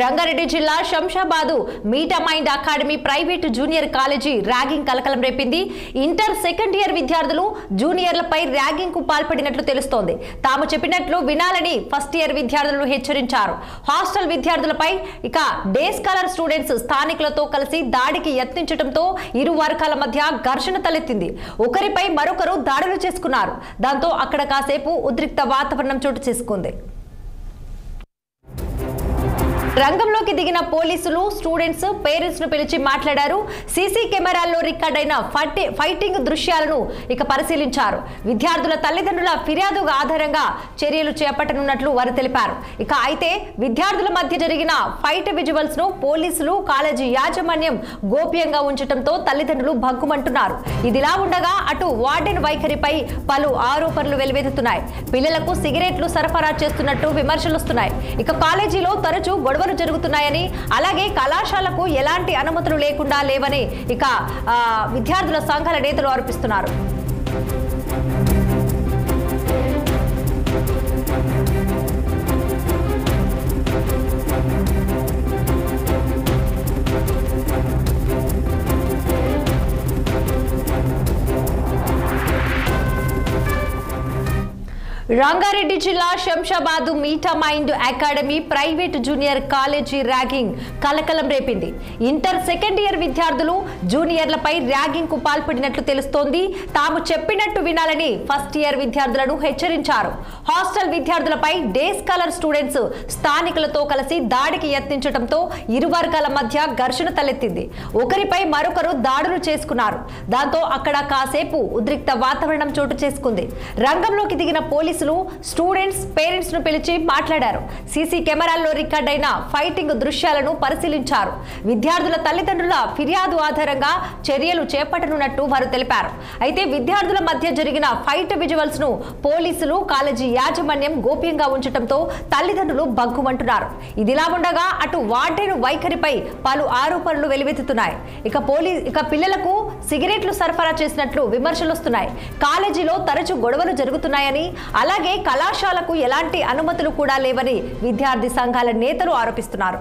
రంగారెడ్డి జిల్లా Shamshabad Meta Mind Academy private junior college ragging కలకలం రేపింది. ఇంటర్ సెకండ్ ఇయర్ విద్యార్థులు జూనియర్లపై ర్యాగింగ్ కు పాల్పడినట్లు తెలుస్తోంది. తాము చెప్పినట్లు వినాలని ఫస్ట్ ఇయర్ విద్యార్థులను హెచ్చరించారు. హాస్టల్ విద్యార్థులపై ఇక డే స్కాలర్ స్టూడెంట్స్ స్థానికులతో కలిసి దాడికి యత్నించడంతో ఇరు వర్గాల మధ్య ఘర్షణ తలెత్తింది. ఒకరిపై మరొకరు దాడులు చేసుకున్నారు. దాంతో అక్కడ కాసేపు ఉద్రిక్త వాతావరణం చోటు చేసుకుంది. రంగంలోకి దిగిన పోలీసులు స్టూడెంట్స్ పేరెంట్స్ ను పిలిచి మాట్లాడారు. సీసీ కెమెరాల్లో రికార్డ్ అయిన ఫైటింగ్ దృశ్యాలను ఇక పరిశీలించారు. విద్యార్థుల తల్లిదండ్రుల ఫిర్యాదు ఆధారంగా చర్యలు చేపట్టనున్నట్లు వారు తెలిపారు. ఇక అయితే విద్యార్థుల మధ్య జరిగిన ఫైట్ విజువల్స్ ను పోలీసులు కాలేజీ యాజమాన్యం గోప్యంగా ఉంచడంతో తల్లిదండ్రులు భగ్గుమంటున్నారు. ఇదిలా ఉండగా అటు వార్డెన్ వైఖరిపై పలు ఆరోపణలు వెలువెత్తుతున్నాయి. పిల్లలకు సిగరెట్లు సరఫరా చేస్తున్నట్టు విమర్శలు వస్తున్నాయి. ఇక కాలేజీలో తరచూ గొడవలు జరుగుతున్నాయని, అలాగే కళాశాలకు ఎలాంటి అనుమతులు లేకుండా లేవని ఇక విద్యార్థుల సంఘాల నేతలు ఆరోపిస్తున్నారు. రంగారెడ్డి జిల్లా Shamshabad Meta Mind Academy private junior college ragging కలకలం రేపింది. ఇంటర్ సెకండ్ ఇయర్ విద్యార్థులు జూనియర్లపై ర్యాగింగ్ కు పాల్పడినట్లు తెలుస్తోంది. తాము చెప్పినట్టు వినాలని ఫస్ట్ ఇయర్ విద్యార్థులను హెచ్చరించారు. హాస్టల్ విద్యార్థులపై డే స్కాలర్ స్టూడెంట్స్ స్థానికులతో కలిసి దాడికి యత్నించడంతో ఇరు వర్గాల మధ్య ఘర్షణ తలెత్తింది. ఒకరిపై మరొకరు దాడులు చేసుకున్నారు. దాంతో అక్కడ కాసేపు ఉద్రిక్త వాతావరణం చోటు చేసుకుంది. రంగంలోకి దిగిన పోలీసులు స్టూడెంట్స్ పేరెంట్స్ ను పిలిచి మాట్లాడారు. సీసీ కెమెరాల్లో రికార్డ్ అయిన ఫైటింగ్ దృశ్యాలను పరిశీలించారు. విద్యార్థుల తల్లిదండ్రుల ఫిర్యాదు ఆధారంగా చర్యలు చేపట్టనున్నట్టు వారు తెలిపారు. అయితే విద్యార్థుల మధ్య జరిగిన ఫైట్ విజువల్స్ ను పోలీసులు కాలేజీ యాజమాన్యం గోప్యంగా ఉంచడంతో తల్లిదండ్రులు భగ్గుమంటున్నారు. ఇదిలా ఉండగా అటు వార్డెన్ వైఖరిపై పలు ఆరోపణలు వెలువెత్తుతున్నాయి. ఇక పిల్లలకు సిగరెట్లు సరఫరా చేసినట్లు విమర్శలు వస్తున్నాయి. కాలేజీలో తరచూ గొడవలు జరుగుతున్నాయని, అలాగే కళాశాలకు ఎలాంటి అనుమతులు కూడా లేవని విద్యార్థి సంఘాల నేతలు ఆరోపిస్తున్నారు.